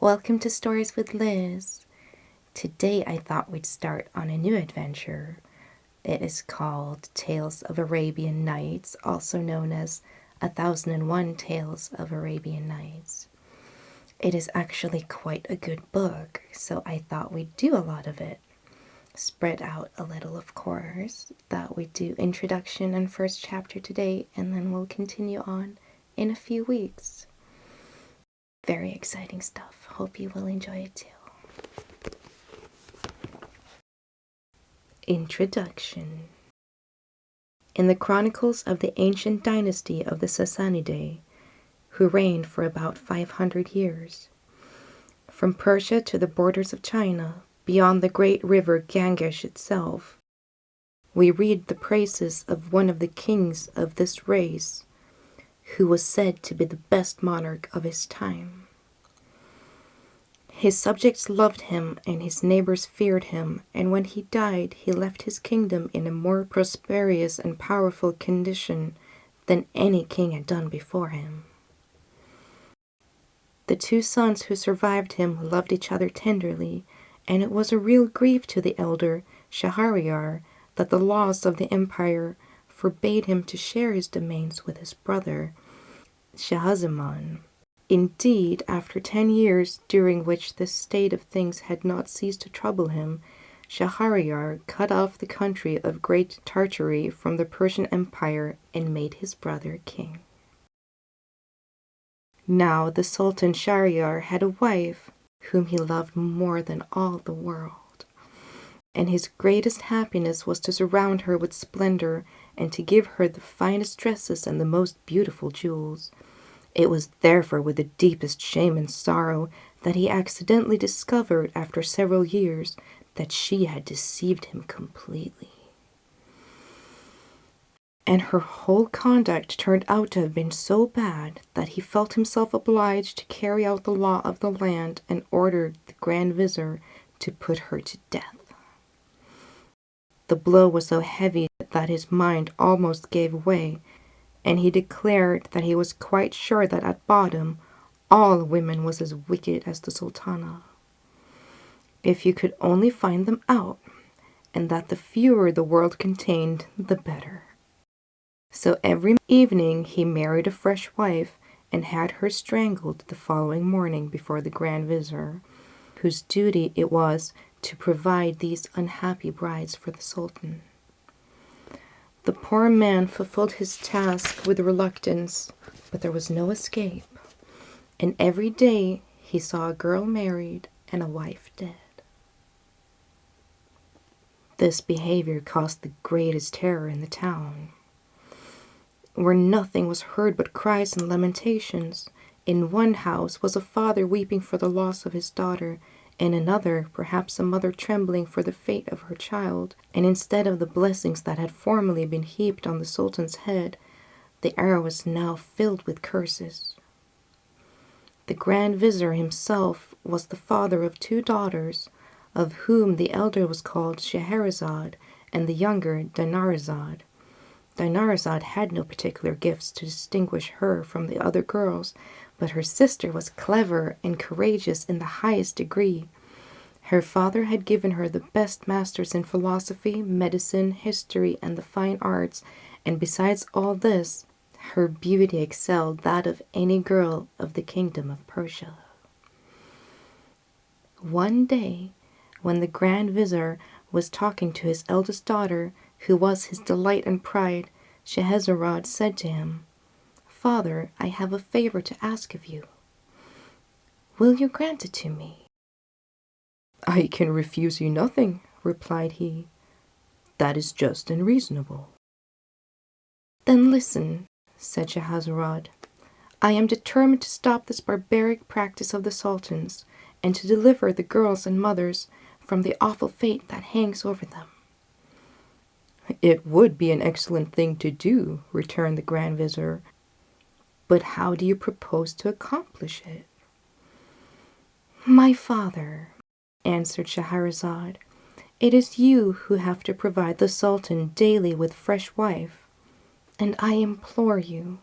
Welcome to Stories with Liz. Today I thought we'd start on a new adventure. It is called Tales of Arabian Nights, also known as 1001 Tales of Arabian Nights. It is actually quite a good book, so I thought we'd do a lot of it. Spread out a little, of course. That we do introduction and first chapter today, and then we'll continue on in a few weeks. Very exciting stuff. Hope you will enjoy it too. Introduction. In the chronicles of the ancient dynasty of the Sassanidae, who reigned for about 500 years, from Persia to the borders of China, beyond the great river Ganges itself, we read the praises of one of the kings of this race, who was said to be the best monarch of his time. His subjects loved him and his neighbors feared him, and when he died, he left his kingdom in a more prosperous and powerful condition than any king had done before him. The two sons who survived him loved each other tenderly, and it was a real grief to the elder, Shahryar, that the laws of the empire forbade him to share his domains with his brother, Shahzaman. Indeed, after 10 years, during which this state of things had not ceased to trouble him, Shahryar cut off the country of Great Tartary from the Persian Empire and made his brother king. Now the Sultan Shahryar had a wife whom he loved more than all the world, and his greatest happiness was to surround her with splendor and to give her the finest dresses and the most beautiful jewels. It was therefore with the deepest shame and sorrow that he accidentally discovered after several years that she had deceived him completely. And her whole conduct turned out to have been so bad that he felt himself obliged to carry out the law of the land and ordered the Grand Vizier to put her to death. The blow was so heavy that his mind almost gave way, and he declared that he was quite sure that at bottom all women was as wicked as the Sultana. If you could only find them out, and that the fewer the world contained, the better. So every evening he married a fresh wife and had her strangled the following morning before the Grand Vizier, whose duty it was to provide these unhappy brides for the Sultan. The poor man fulfilled his task with reluctance, but there was no escape, and every day he saw a girl married and a wife dead. This behavior caused the greatest terror in the town, where nothing was heard but cries and lamentations. In one house was a father weeping for the loss of his daughter, in another perhaps a mother trembling for the fate of her child, and instead of the blessings that had formerly been heaped on the Sultan's head, the air was now filled with curses. The Grand Vizier himself was the father of 2 daughters, of whom the elder was called Shahrazad and the younger Dinarzad. Dinarzad had no particular gifts to distinguish her from the other girls, but her sister was clever and courageous in the highest degree. Her father had given her the best masters in philosophy, medicine, history, and the fine arts, and besides all this, her beauty excelled that of any girl of the kingdom of Persia. One day, when the Grand Vizier was talking to his eldest daughter, who was his delight and pride, Shahrazad said to him, "Father, I have a favor to ask of you. Will you grant it to me?" "I can refuse you nothing," replied he. "That is just and reasonable." "Then listen," said Shahrazad. "I am determined to stop this barbaric practice of the sultans, and to deliver the girls and mothers from the awful fate that hangs over them." "It would be an excellent thing to do," returned the Grand Vizier. "But how do you propose to accomplish it?" "My father," answered Shahrazad, "it is you who have to provide the Sultan daily with fresh wife, and I implore you,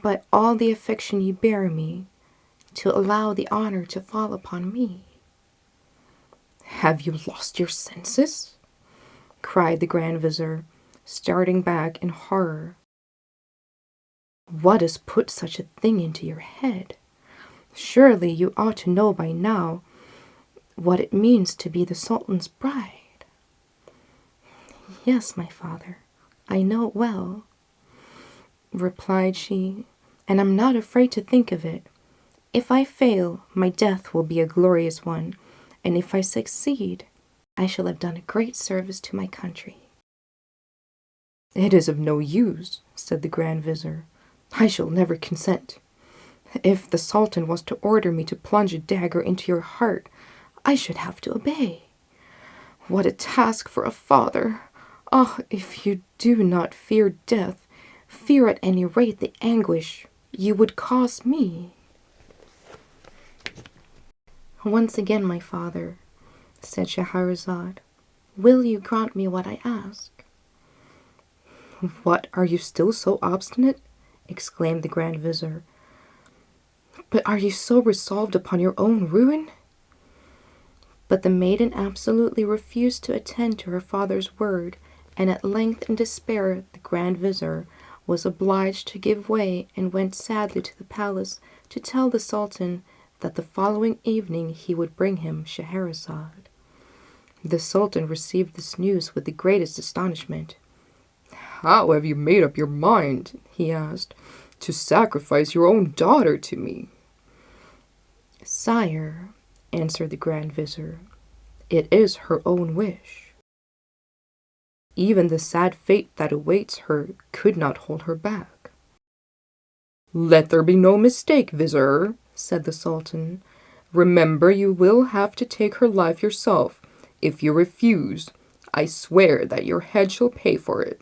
by all the affection you bear me, to allow the honor to fall upon me." "Have you lost your senses?" cried the Grand Vizier, starting back in horror. "What has put such a thing into your head? Surely you ought to know by now what it means to be the Sultan's bride." "Yes, my father, I know it well," replied she, "and I'm not afraid to think of it. If I fail, my death will be a glorious one, and if I succeed, I shall have done a great service to my country." "It is of no use," said the Grand Vizier. "I shall never consent. If the Sultan was to order me to plunge a dagger into your heart, I should have to obey. What a task for a father! Ah, if you do not fear death, fear at any rate the anguish you would cause me." "Once again, my father," said Shahrazad, "will you grant me what I ask?" "What, are you still so obstinate?" exclaimed the Grand Vizier. "But are you so resolved upon your own ruin?" But the maiden absolutely refused to attend to her father's word, and at length in despair the Grand Vizier was obliged to give way and went sadly to the palace to tell the Sultan that the following evening he would bring him Shahrazad. The Sultan received this news with the greatest astonishment. "How have you made up your mind," he asked, "to sacrifice your own daughter to me?" "Sire," answered the Grand Vizier, "it is her own wish. Even the sad fate that awaits her could not hold her back." "Let there be no mistake, Vizier," said the Sultan. "Remember, you will have to take her life yourself. If you refuse, I swear that your head shall pay for it."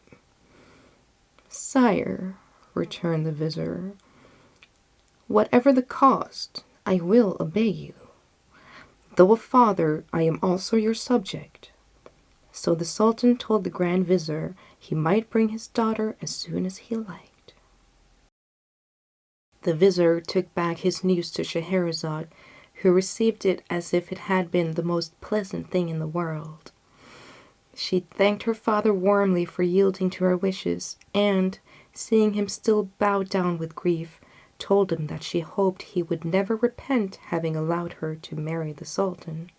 "Sire," returned the Vizier, "whatever the cost, I will obey you. Though a father, I am also your subject." So the Sultan told the Grand Vizier he might bring his daughter as soon as he liked. The Vizier took back his news to Shahrazad, who received it as if it had been the most pleasant thing in the world. She thanked her father warmly for yielding to her wishes, and, seeing him still bowed down with grief, told him that she hoped he would never repent having allowed her to marry the Sultan.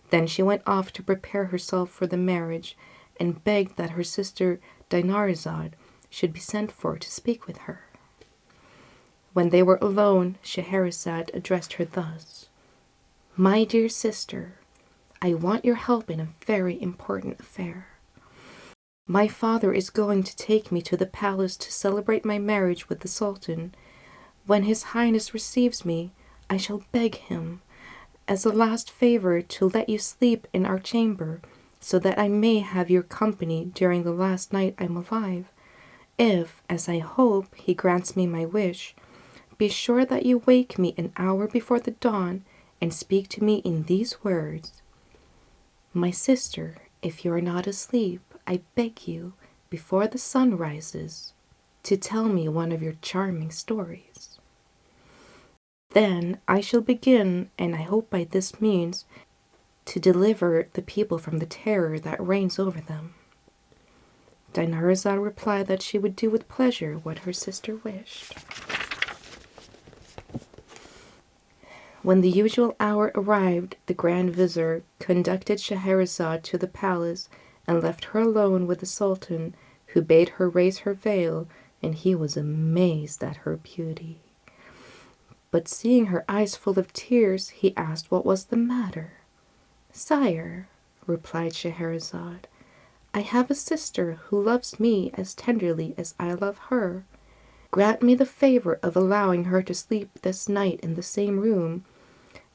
Then she went off to prepare herself for the marriage, and begged that her sister Dinarzade should be sent for to speak with her. When they were alone, Shahrazad addressed her thus: "My dear sister, I want your help in a very important affair. My father is going to take me to the palace to celebrate my marriage with the Sultan. When His Highness receives me, I shall beg him, as a last favor, to let you sleep in our chamber, so that I may have your company during the last night I'm alive. If, as I hope, he grants me my wish, be sure that you wake me an hour before the dawn and speak to me in these words: 'My sister, if you are not asleep, I beg you, before the sun rises, to tell me one of your charming stories.' Then I shall begin, and I hope by this means to deliver the people from the terror that reigns over them." Dinarzade replied that she would do with pleasure what her sister wished. When the usual hour arrived, the Grand Vizier conducted Shahrazad to the palace and left her alone with the Sultan, who bade her raise her veil, and he was amazed at her beauty. But seeing her eyes full of tears, he asked what was the matter. "Sire," replied Shahrazad, "I have a sister who loves me as tenderly as I love her. Grant me the favor of allowing her to sleep this night in the same room,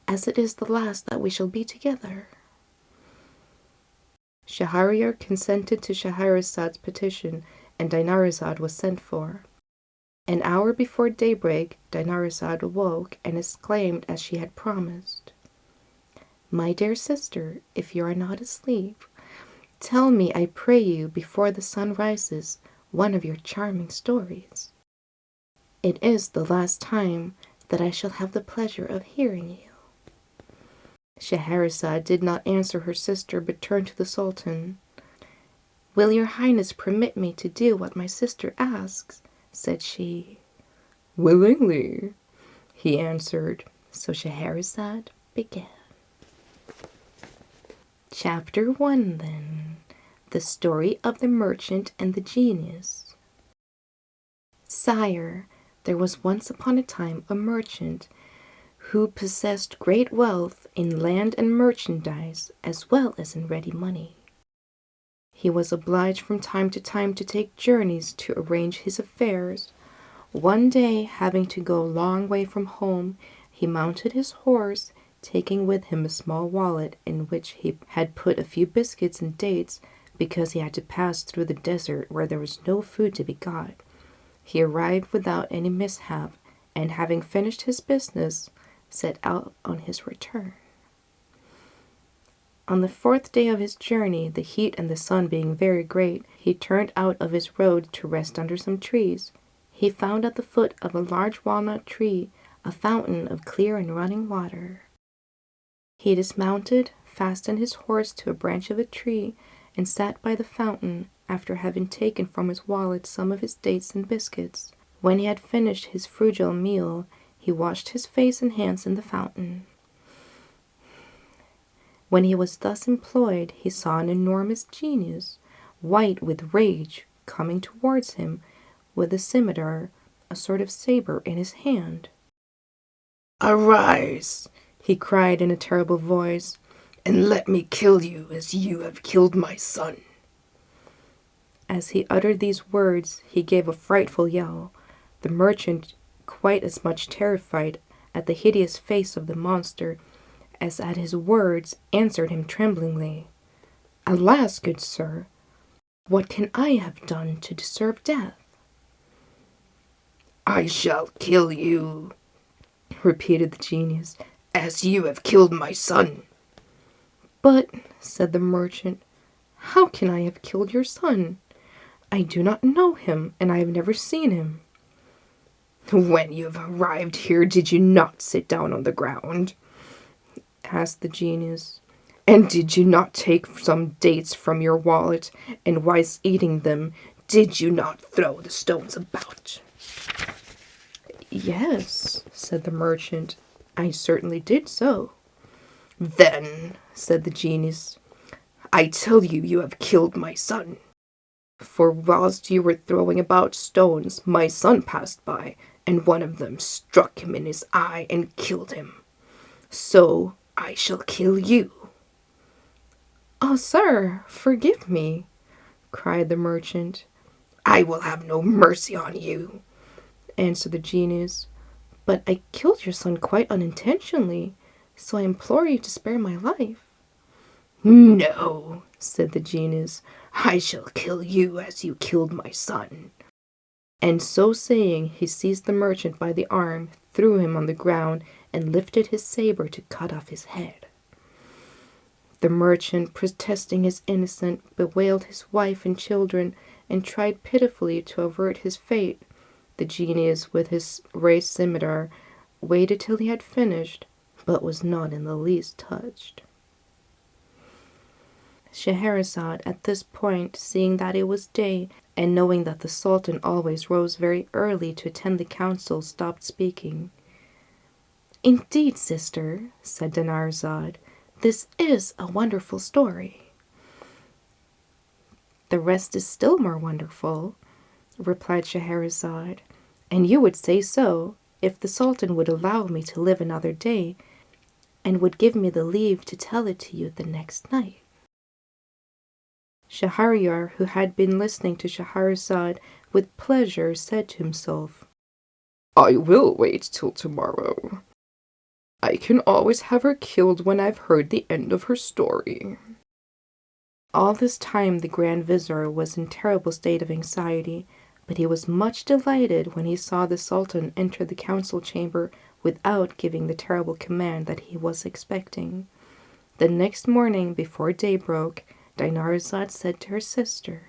as it is the last that we shall be together." Shahryar consented to Shahrazad's petition, and Dinarzade was sent for. An hour before daybreak, Dinarzade awoke and exclaimed as she had promised: "My dear sister, if you are not asleep, tell me, I pray you, before the sun rises, one of your charming stories. It is the last time that I shall have the pleasure of hearing you. Shahrazad did not answer her sister, but turned to the Sultan. Will your Highness permit me to do what my sister asks? Said she. Willingly, he answered. So Shahrazad began. Chapter 1 then. The Story of the Merchant and the Genius. Sire, there was once upon a time a merchant who possessed great wealth in land and merchandise as well as in ready money. He was obliged from time to time to take journeys to arrange his affairs. One day, having to go a long way from home, he mounted his horse, taking with him a small wallet in which he had put a few biscuits and dates, because he had to pass through the desert where there was no food to be got. He arrived without any mishap, and having finished his business, set out on his return. On the 4th day of his journey, the heat and the sun being very great, he turned out of his road to rest under some trees. He found at the foot of a large walnut tree a fountain of clear and running water. He dismounted, fastened his horse to a branch of a tree, and sat by the fountain, after having taken from his wallet some of his dates and biscuits. When he had finished his frugal meal, he washed his face and hands in the fountain. When he was thus employed, he saw an enormous genius, white with rage, coming towards him, with a scimitar, a sort of saber, in his hand. Arise, he cried in a terrible voice, and let me kill you as you have killed my son. As he uttered these words, he gave a frightful yell. The merchant, quite as much terrified at the hideous face of the monster as at his words, answered him tremblingly, Alas, good sir, what can I have done to deserve death? I shall kill you, repeated the genius, as you have killed my son. But, said the merchant, how can I have killed your son? I do not know him, and I have never seen him. When you have arrived here, did you not sit down on the ground? Asked the genius. And did you not take some dates from your wallet, and whilst eating them, did you not throw the stones about? Yes, said the merchant, I certainly did so. Then, said the genius, I tell you, you have killed my son. For whilst you were throwing about stones, my son passed by, and one of them struck him in his eye and killed him. So I shall kill you. Oh, sir, forgive me, cried the merchant. I will have no mercy on you, answered the genius. But I killed your son quite unintentionally, so I implore you to spare my life. No, said the genius, I shall kill you as you killed my son. And so saying, he seized the merchant by the arm, threw him on the ground, and lifted his saber to cut off his head. The merchant, protesting his innocence, bewailed his wife and children, and tried pitifully to avert his fate. The genius, with his raised scimitar, waited till he had finished, but was not in the least touched. Shahrazad, at this point, seeing that it was day, and knowing that the Sultan always rose very early to attend the council, stopped speaking. Indeed, sister, said Dinarzade, this is a wonderful story. The rest is still more wonderful, replied Shahrazad, and you would say so, if the Sultan would allow me to live another day, and would give me the leave to tell it to you the next night. Shahryar, who had been listening to Shahrazad with pleasure, said to himself, I will wait till tomorrow. I can always have her killed when I've heard the end of her story. All this time the Grand Vizier was in a terrible state of anxiety, but he was much delighted when he saw the Sultan enter the council chamber without giving the terrible command that he was expecting. The next morning, before day broke, Dinarzade said to her sister,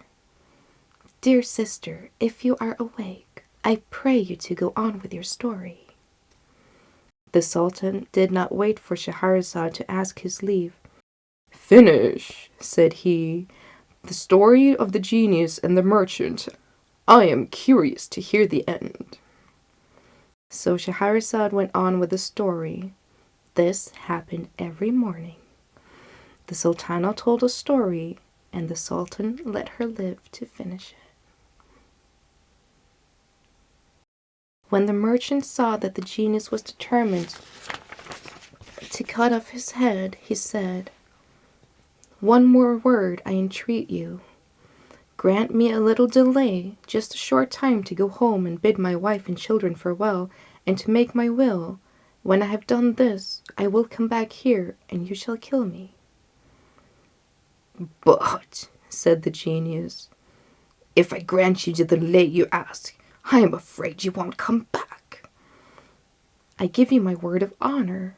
Dear sister, if you are awake, I pray you to go on with your story. The sultan did not wait for Shahrazad to ask his leave. "Finish," said he, "the story of the genius and the merchant. I am curious to hear the end." So Shahrazad went on with the story. This happened every morning. The sultana told a story, and the sultan let her live to finish it. When the merchant saw that the genius was determined to cut off his head, he said, "One more word, I entreat you. Grant me a little delay, just a short time to go home and bid my wife and children farewell, and to make my will. When I have done this, I will come back here, and you shall kill me." "But," said the genius, "if I grant you the delay you ask, I am afraid you won't come back." "I give you my word of honor,"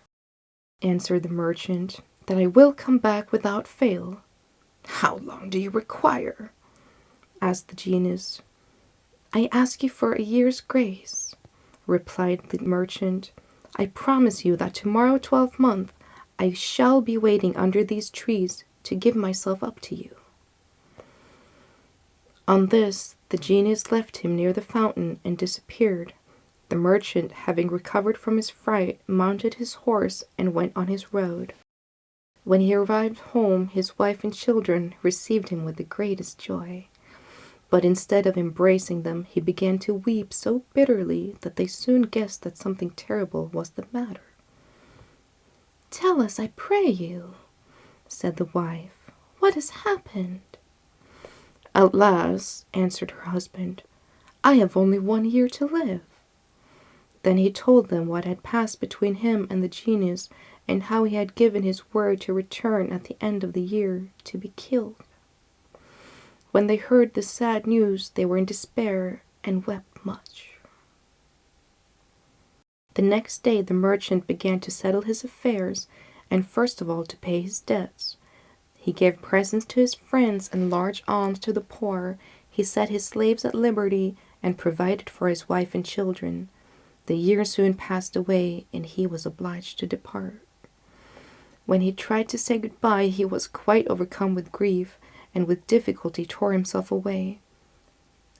answered the merchant, "that I will come back without fail." "How long do you require?" asked the genius. "I ask you for a year's grace," replied the merchant. "I promise you that tomorrow 12th I shall be waiting under these trees to give myself up to you." On this, the genius left him near the fountain and disappeared. The merchant, having recovered from his fright, mounted his horse and went on his road. When he arrived home, his wife and children received him with the greatest joy. But instead of embracing them, he began to weep so bitterly that they soon guessed that something terrible was the matter. "Tell us, I pray you," said the wife, "what has happened?" "Alas," answered her husband, "I have only 1 year to live." Then he told them what had passed between him and the genius, and how he had given his word to return at the end of the year to be killed. When they heard this sad news, they were in despair and wept much. The next day the merchant began to settle his affairs, and first of all to pay his debts. He gave presents to his friends and large alms to the poor. He set his slaves at liberty and provided for his wife and children. The year soon passed away, and he was obliged to depart. When he tried to say goodbye, he was quite overcome with grief, and with difficulty tore himself away.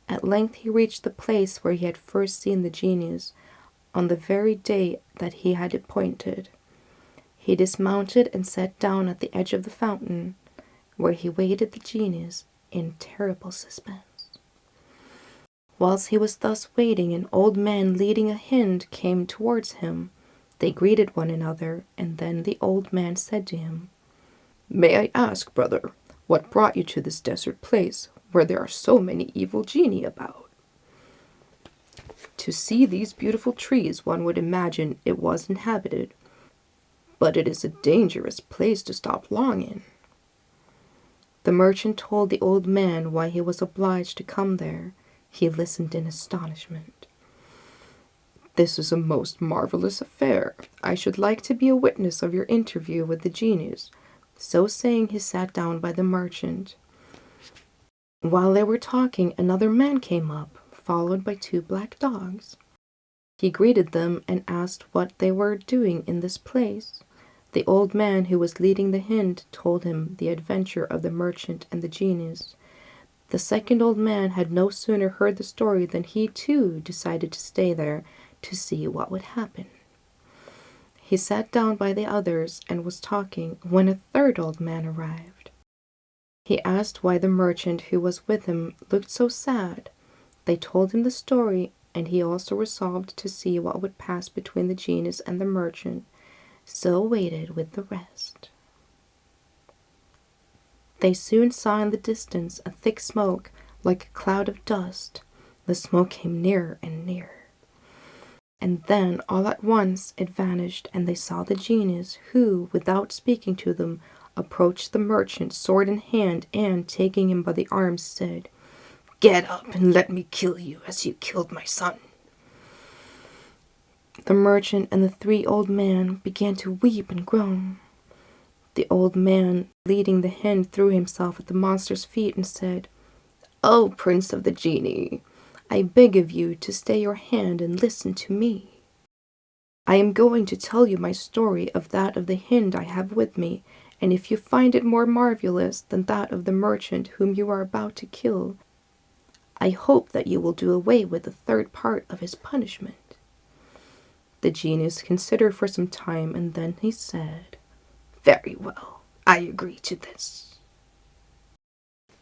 At length he reached the place where he had first seen the genius, on the very day that he had appointed. He dismounted and sat down at the edge of the fountain, where he waited the genius in terrible suspense. Whilst he was thus waiting, an old man leading a hind came towards him. They greeted one another, and then the old man said to him, "May I ask, brother, what brought you to this desert place, where there are so many evil genii about?" "To see these beautiful trees, one would imagine it was inhabited, but it is a dangerous place to stop long in." The merchant told the old man why he was obliged to come there. He listened in astonishment. "This is a most marvelous affair. I should like to be a witness of your interview with the genius." So saying, he sat down by the merchant. While they were talking, another man came up, followed by 2 black dogs. He greeted them and asked what they were doing in this place. The old man who was leading the hind told him the adventure of the merchant and the genius. The second old man had no sooner heard the story than he too decided to stay there to see what would happen. He sat down by the others and was talking when a third old man arrived. He asked why the merchant who was with him looked so sad. They told him the story, and he also resolved to see what would pass between the genius and the merchant, so waited with the rest. They soon saw in the distance a thick smoke, like a cloud of dust. The smoke came nearer and nearer. And then, all at once, it vanished, and they saw the genius, who, without speaking to them, approached the merchant, sword in hand, and, taking him by the arms, said, "Get up and let me kill you, as you killed my son." The merchant and the 3 old men began to weep and groan. The old man, leading the hind, threw himself at the monster's feet and said, "O prince of the genii, I beg of you to stay your hand and listen to me. I am going to tell you my story of that of the Hind I have with me, and if you find it more marvelous than that of the merchant whom you are about to kill, I hope that you will do away with the third part of his punishment." The genius considered for some time, and then he said, "Very well, I agree to this."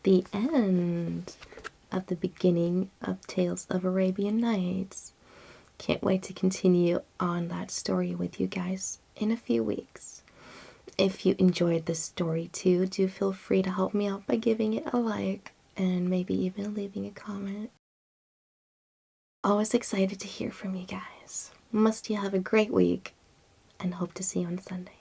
The end of the beginning of Tales of Arabian Nights. Can't wait to continue on that story with you guys in a few weeks. If you enjoyed this story too, do feel free to help me out by giving it a like and maybe even leaving a comment. Always excited to hear from you guys. Must you have a great week and hope to see you on Sunday.